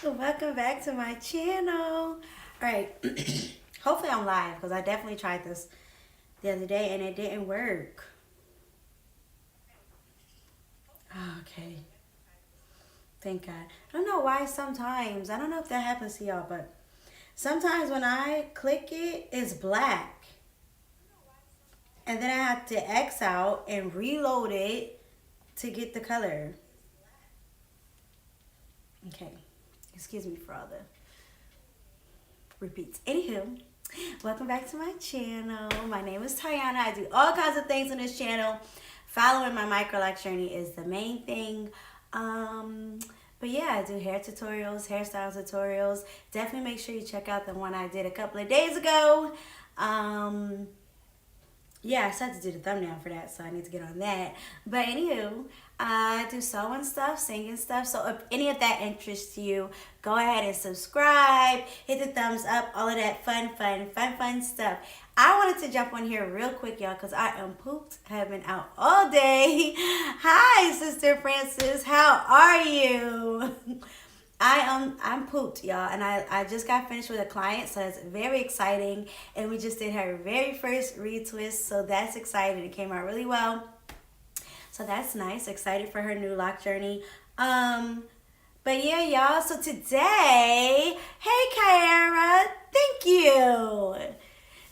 Welcome back to my channel. All right. Hopefully I'm live because I definitely tried this the other day and it didn't work. Okay. Thank God. I don't know why sometimes. I don't know if that happens to y'all, but sometimes when I click it, it's black. And then I have to X out and reload it to get the color. Okay. Excuse me for all the repeats. Anywho, welcome back to my channel. My name is Tiana. I do all kinds of things on this channel. Following my micro Loc journey is the main thing. But yeah, I do hair tutorials, hairstyle tutorials. Definitely make sure you check out the one I did a couple of days ago. Yeah, I said to do the thumbnail for that, so I need to get on that. But anywho, I do sewing stuff, singing stuff. So if any of that interests you, go ahead and subscribe, hit the thumbs up, all of that fun stuff. I wanted to jump on here real quick, y'all, because I am pooped. I have been out all day. Hi, Sister Francis. How are you? I'm pooped, y'all, and I just got finished with a client, so that's very exciting. And we just did her very first retwist, so that's exciting. It came out really well, so that's nice. Excited for her new Loc journey. But yeah, y'all. So today, hey, Kyara, thank you.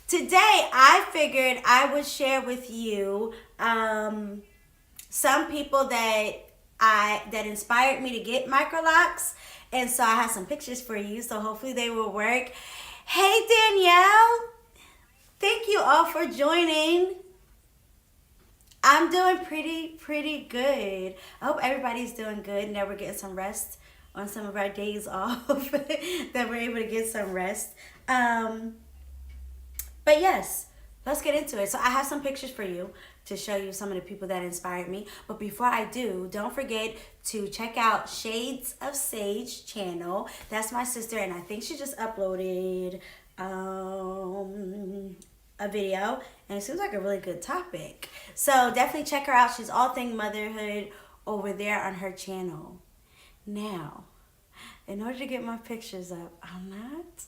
Today, I figured I would share with you some people that inspired me to get micro Locs. And so I have some pictures for you, so hopefully they will work. Hey, Danielle. Thank you all for joining. I'm doing pretty good. I hope everybody's doing good and that we're getting some rest on some of our days off, that we're able to get some rest. But yes, let's get into it. So I have some pictures for you to show you some of the people that inspired me. But before I do, don't forget to check out Shades of Sage channel. That's my sister, and I think she just uploaded a video, and it seems like a really good topic. So definitely check her out. She's all thing motherhood over there on her channel. Now, in order to get my pictures up, I'm not...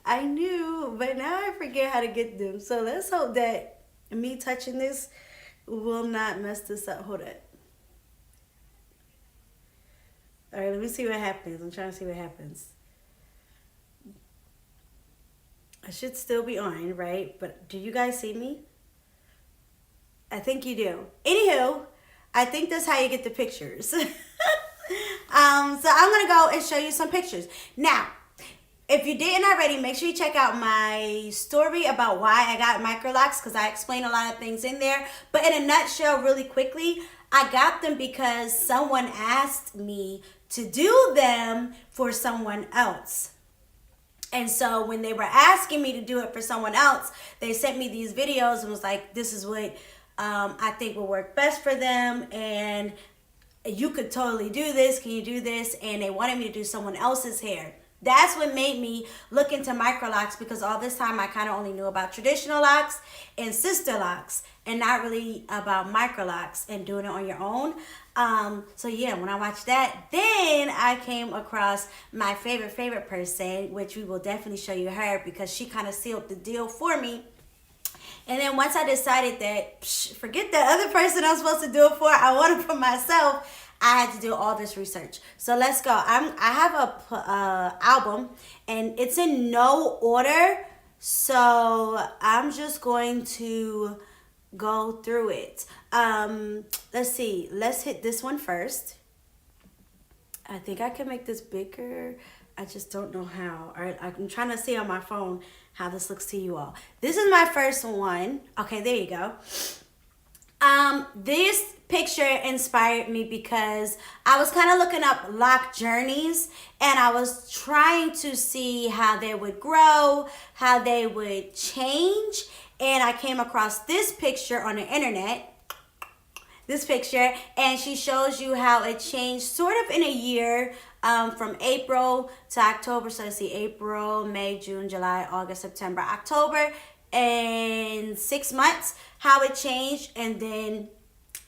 I knew, but now I forget how to get them. So let's hope that me touching this will not mess this up. Hold it. All right, let me see what happens. I'm trying to see what happens. I should still be on, right? But do you guys see me? I think you do. Anywho, I think that's how you get the pictures. So I'm going to go and show you some pictures. Now, if you didn't already, make sure you check out my story about why I got micro Locs, because I explain a lot of things in there. But in a nutshell, really quickly, I got them because someone asked me to do them for someone else. And so when they were asking me to do it for someone else, they sent me these videos and was like, this is what I think will work best for them. And you could totally do this. Can you do this? And they wanted me to do someone else's hair. That's what made me look into micro Locs, because all this time I kind of only knew about traditional Locs and sister Locs and not really about micro Locs and doing it on your own. So yeah, when I watched that, then I came across my favorite person, which we will definitely show you her, because she kind of sealed the deal for me. And then once I decided that, forget the other person I'm supposed to do it for, I want it for myself, I had to do all this research. So let's go. I have a album, and it's in no order. So I'm just going to go through it. Let's see. Let's hit this one first. I think I can make this bigger. I just don't know how. All right, I'm trying to see on my phone how this looks to you all. This is my first one. Okay, there you go. This picture inspired me because I was kind of looking up Loc journeys, and I was trying to see how they would grow, how they would change, and I came across this picture on the internet. This picture, and she shows you how it changed sort of in a year, from April to October. So let's see, April, May, June, July, August, September, October, and 6 months, how it changed. And then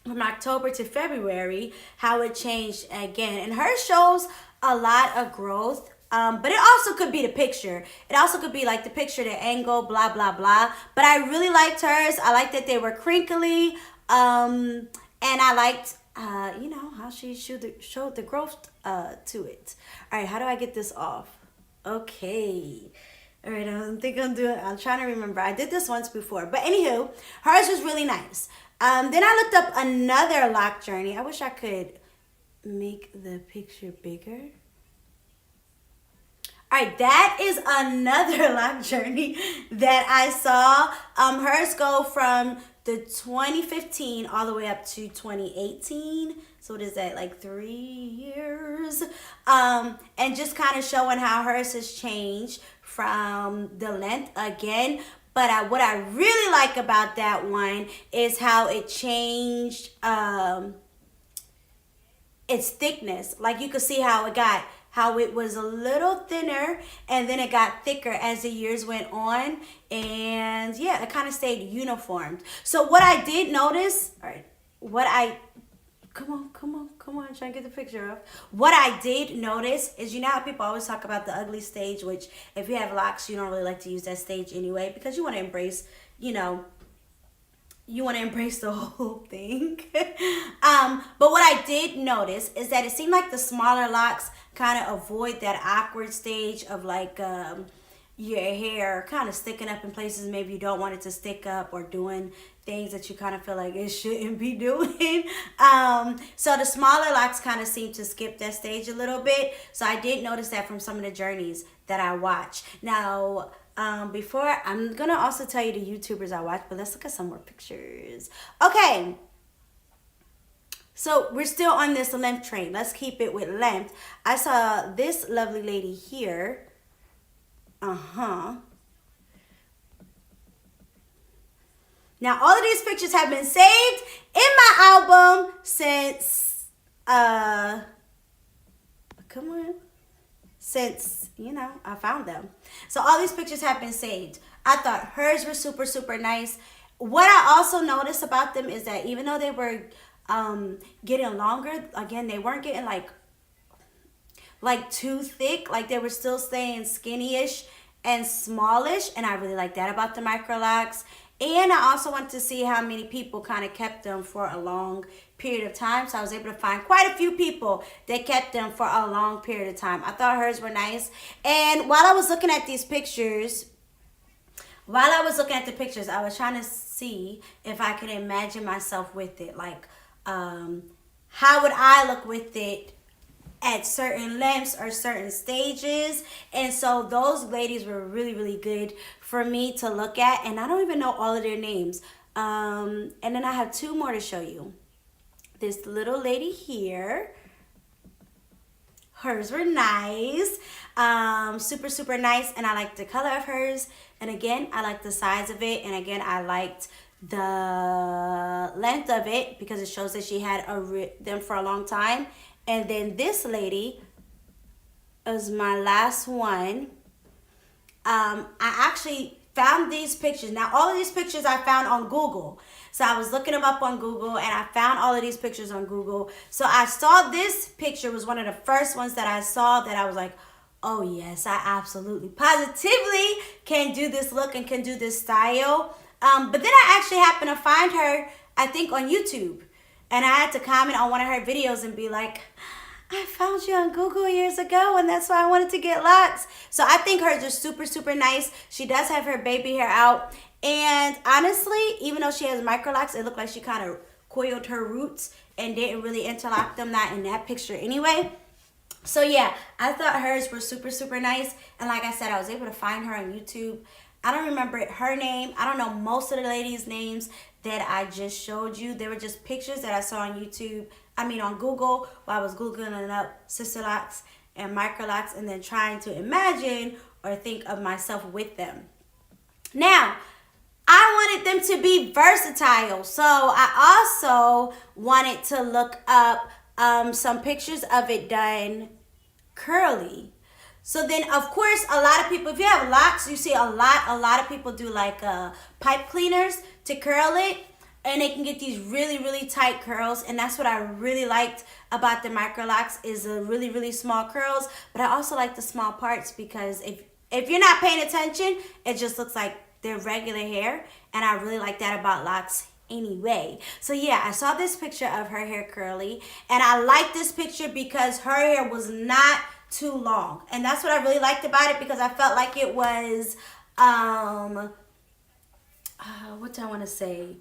from October to February, how it changed again. And hers shows a lot of growth. But it also could be the picture. It also could be like the picture, the angle, blah, blah, blah. But I really liked hers. I liked that they were crinkly. And I liked, you know, how she showed the growth to it. All right, how do I get this off? Okay. All right, I'm trying to remember. I did this once before. But anywho, hers was really nice. Then I looked up another lock journey. I wish I could make the picture bigger. All right, that is another lock journey that I saw. Hers go from the 2015 all the way up to 2018. So what is that, like 3 years? And just kind of showing how hers has changed from the length again. But what I really like about that one is how it changed its thickness. Like you could see how it was a little thinner and then it got thicker as the years went on. And yeah, it kind of stayed uniformed. So what I did notice, all right, come on, trying to get the picture off. What I did notice is, you know how people always talk about the ugly stage, which if you have locks, you don't really like to use that stage anyway, because you want to embrace, you know, you want to embrace the whole thing. But what I did notice is that it seemed like the smaller locks kind of avoid that awkward stage of like your hair kind of sticking up in places maybe you don't want it to stick up, or doing things that you kind of feel like it shouldn't be doing. So the smaller locks kind of seem to skip that stage a little bit. So I did notice that from some of the journeys that I watch. Now, before, I'm gonna also tell you the YouTubers I watch, but let's look at some more pictures. Okay, so we're still on this length train. Let's keep it with length. I saw this lovely lady here. Now all of these pictures have been saved in my album since since, you know, I found them. So all these pictures have been saved. I thought hers were super, super nice. What I also noticed about them is that even though they were getting longer, again, they weren't getting like too thick. Like they were still staying skinny-ish and smallish. And I really like that about the micro locks. And I also wanted to see how many people kind of kept them for a long period of time. So I was able to find quite a few people that kept them for a long period of time. I thought hers were nice. And while I was looking at these pictures, I was trying to see if I could imagine myself with it. Like, how would I look with it at certain lengths or certain stages? And so those ladies were really, really good for me to look at, and I don't even know all of their names. And then I have two more to show you. This little lady here, hers were nice, super, super nice, and I liked the color of hers, and again, I liked the size of it, and again, I liked the length of it because it shows that she had them for a long time. And then this lady is my last one. I actually found these pictures. Now, all of these pictures I found on Google. So I was looking them up on Google, and I found all of these pictures on Google. So I saw this picture was one of the first ones that I saw that I was like, oh yes, I absolutely, positively can do this look and can do this style. But then I actually happened to find her, I think, on YouTube. And I had to comment on one of her videos and be like, I found you on Google years ago, and that's why I wanted to get locks. So I think hers are super, super nice. She does have her baby hair out. And honestly, even though she has micro locks, it looked like she kind of coiled her roots and didn't really interlock them, not in that picture anyway. So yeah, I thought hers were super, super nice. And like I said, I was able to find her on YouTube. I don't remember her name. I don't know most of the ladies' names that I just showed you. They were just pictures that I saw on YouTube. I mean on Google while I was Googling up sister locks and micro locks and then trying to imagine or think of myself with them. Now, I wanted them to be versatile. So I also wanted to look up some pictures of it done curly. So then, of course, a lot of people, if you have locks, you see a lot of people do like pipe cleaners to curl it. and they can get these really tight curls, and that's what I really liked about the micro locks is the really small curls. But I also like the small parts because if you're not paying attention, it just looks like they're regular hair, and I really like that about locks anyway. So yeah, I saw this picture of her hair curly, and I like this picture because her hair was not too long, and that's what I really liked about it, because I felt like it was what do I want to say,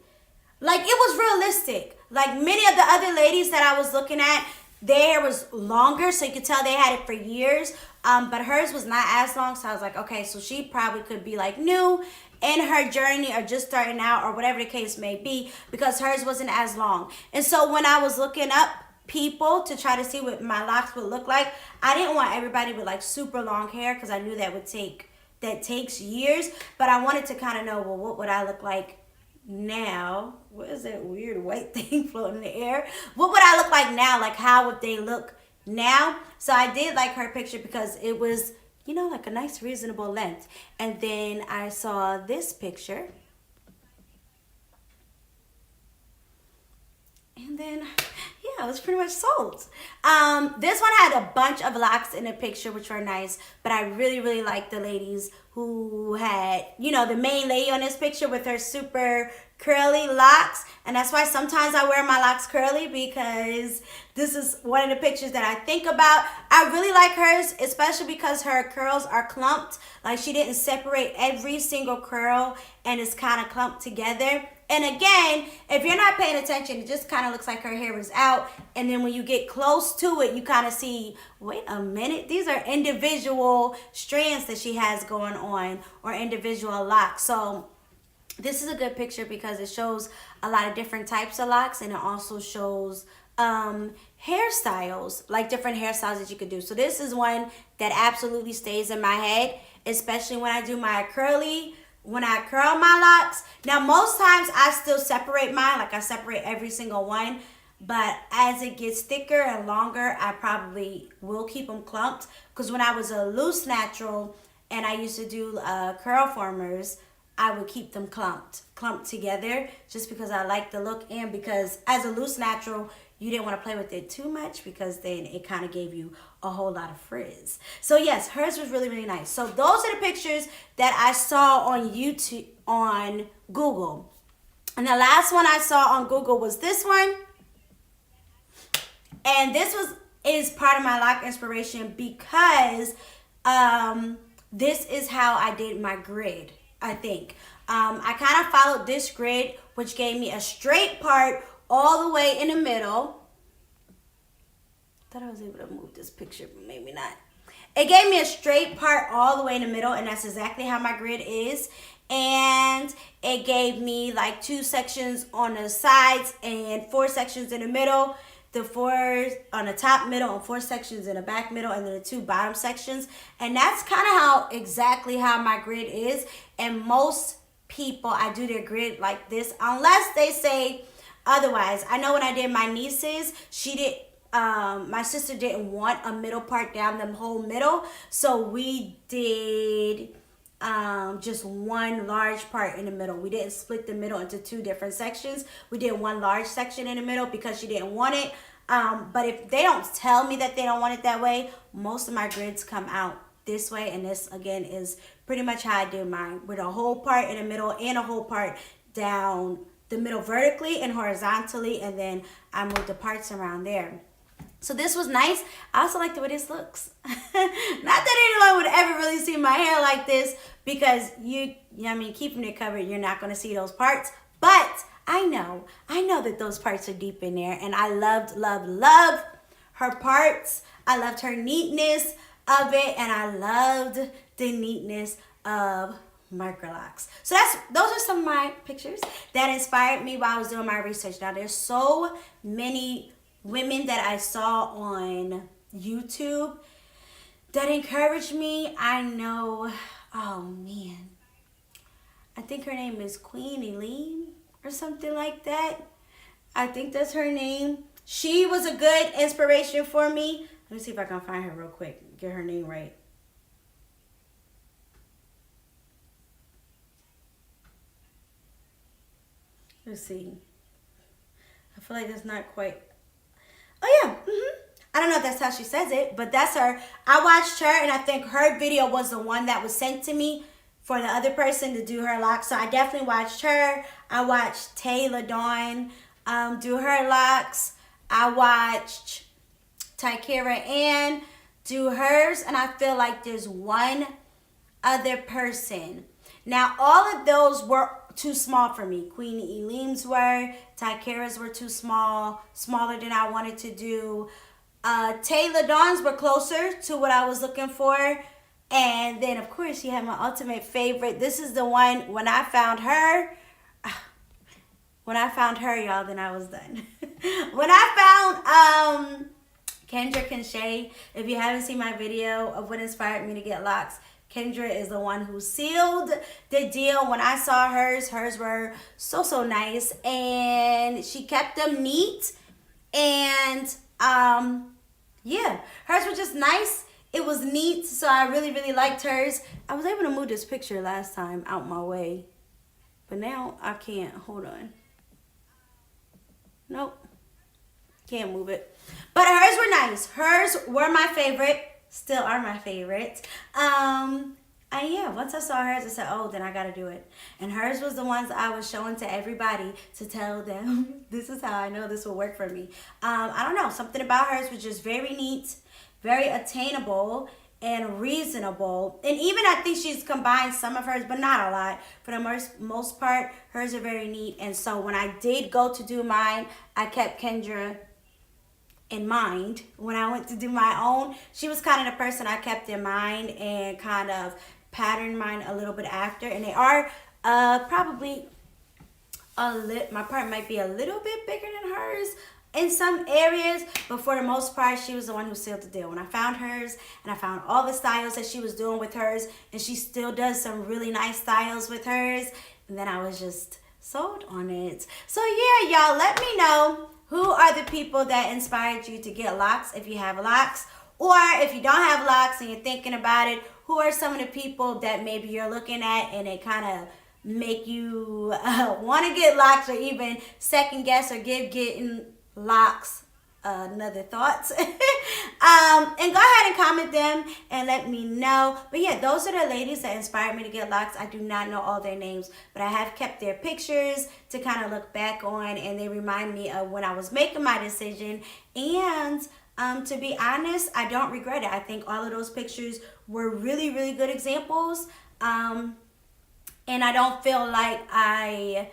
like it was realistic. Like many of the other ladies that I was looking at, their hair was longer, so you could tell they had it for years, but hers was not as long. So I was like, okay, so she probably could be like new in her journey or just starting out or whatever the case may be, because hers wasn't as long. And so when I was looking up people to try to see what my locks would look like, I didn't want everybody with like super long hair, because I knew that takes years. But I wanted to kind of know, well, what would I look like now? What is that weird white thing floating in the air? What would I look like now? Like, how would they look now? So I did like her picture because it was, you know, like a nice reasonable length. And then I saw this picture, and then yeah, I was pretty much sold. This one had a bunch of locks in the picture, which were nice, but I really liked the ladies who had, you know, the main lady on this picture with her super curly locks. And that's why sometimes I wear my locks curly, because this is one of the pictures that I think about. I really like hers, especially because her curls are clumped. Like, she didn't separate every single curl, and it's kind of clumped together. And again, if you're not paying attention, it just kind of looks like her hair is out. And then when you get close to it, you kind of see, wait a minute, these are individual strands that she has going on, or individual locks. So this is a good picture because it shows a lot of different types of locks, and it also shows hairstyles, like different hairstyles that you could do. So this is one that absolutely stays in my head, especially when I do my when I curl my locks. Now, most times I still separate mine, like I separate every single one. But as it gets thicker and longer, I probably will keep them clumped. Because when I was a loose natural and I used to do curl formers, I would keep them clumped together, just because I like the look, and because as a loose natural, you didn't want to play with it too much, because then it kind of gave you a whole lot of frizz. So yes, hers was really nice. So those are the pictures that I saw on YouTube, on Google. And the last one I saw on Google was this one. And this is part of my Loc Inspiration, because this is how I did my grid, I think. I kind of followed this grid, which gave me a straight part all the way in the middle. Thought I was able to move this picture, but maybe not. It gave me a straight part all the way in the middle, and that's exactly how my grid is. And it gave me like 2 sections on the sides and 4 sections in the middle. The 4 on the top middle and 4 sections in the back middle, and then the 2 bottom sections. And that's kind of exactly how my grid is. And most people, I do their grid like this, unless they say otherwise. I know when I did my nieces, my sister didn't want a middle part down the whole middle, so we did just one large part in the middle. We didn't split the middle into 2 different sections. We did one large section in the middle because she didn't want it. But if they don't tell me that they don't want it that way, most of my grids come out this way. And this, again, is pretty much how I do mine, with a whole part in the middle and a whole part down the middle vertically and horizontally, and then I move the parts around there. So this was nice. I also like the way this looks. Not that anyone would ever really see my hair like this, because keeping it covered, you're not going to see those parts. But I know that those parts are deep in there, and I loved her parts. I loved her neatness of it, and I loved the neatness of microlocks. So those are some of my pictures that inspired me while I was doing my research. Now, there's so many women that I saw on YouTube that encouraged me. I know, oh man, I think her name is Queen Eileen or something like that. I think that's her name. She was a good inspiration for me. Let me see if I can find her real quick, get her name right. Let's see. feel like that's not quite. Oh yeah. I don't know if that's how she says it, but that's her. I watched her, and I think her video was the one that was sent to me for the other person to do her locks. So I definitely watched her. I watched Taylor Dawn do her locks. I watched Tykera Ann do hers, and I feel like there's one other person. Now, all of those were too small for me. Queen Elim's were, Tykera's were too small, smaller than I wanted to do. Taylor Dawn's were closer to what I was looking for. And then, of course, she had my ultimate favorite. This is the one, when I found her, y'all, then I was done. When I found Kendra Kinshay, if you haven't seen my video of what inspired me to get locks, Kendra is the one who sealed the deal. When I saw hers were so nice, and she kept them neat, and yeah, hers were just nice. It was neat, so I really liked hers. I was able to move this picture last time out my way, but now I can't. Hold on. Nope, can't move it. But hers were nice. Hers were my favorite. Still are my favorites. And yeah, once I saw hers, I said, oh, then I gotta do it. And hers was the ones I was showing to everybody to tell them, this is how I know this will work for me. I don't know, something about hers was just very neat, very attainable, and reasonable. And even I think she's combined some of hers, but not a lot. For the most part, hers are very neat. And so when I did go to do mine, I kept Kendra in mind. When I went to do my own, she was kind of the person I kept in mind and kind of patterned mine a little bit after. And they are probably my part might be a little bit bigger than hers in some areas, but for the most part, she was the one who sealed the deal. When I found hers, and I found all the styles that she was doing with hers, and she still does some really nice styles with hers, and then I was just sold on it. So yeah, y'all, let me know who are the people that inspired you to get locks if you have locks, or if you don't have locks and you're thinking about it, who are some of the people that maybe you're looking at and they kind of make you want to get locks, or even second guess or give getting locks another thoughts. And go ahead and comment them and let me know. But yeah, those are the ladies that inspired me to get locks. I do not know all their names, but I have kept their pictures to kind of look back on, and they remind me of when I was making my decision. And to be honest, I don't regret it. I think all of those pictures were really good examples, and I don't feel like I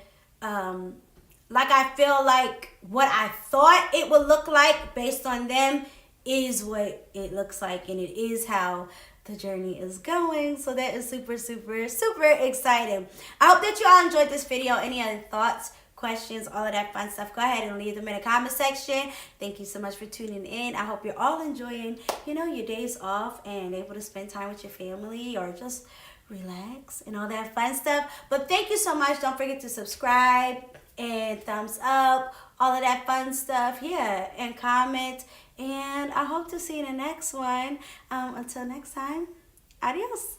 feel like what I thought it would look like based on them is what it looks like, and it is how the journey is going. So that is super exciting. I hope that you all enjoyed this video. Any other thoughts, questions, all of that fun stuff, go ahead and leave them in the comment section. Thank you so much for tuning in. I hope you're all enjoying, your days off and able to spend time with your family or just relax and all that fun stuff. But thank you so much. Don't forget to subscribe and thumbs up, all of that fun stuff. Yeah, and comment. And I hope to see you in the next one. Until next time, adios.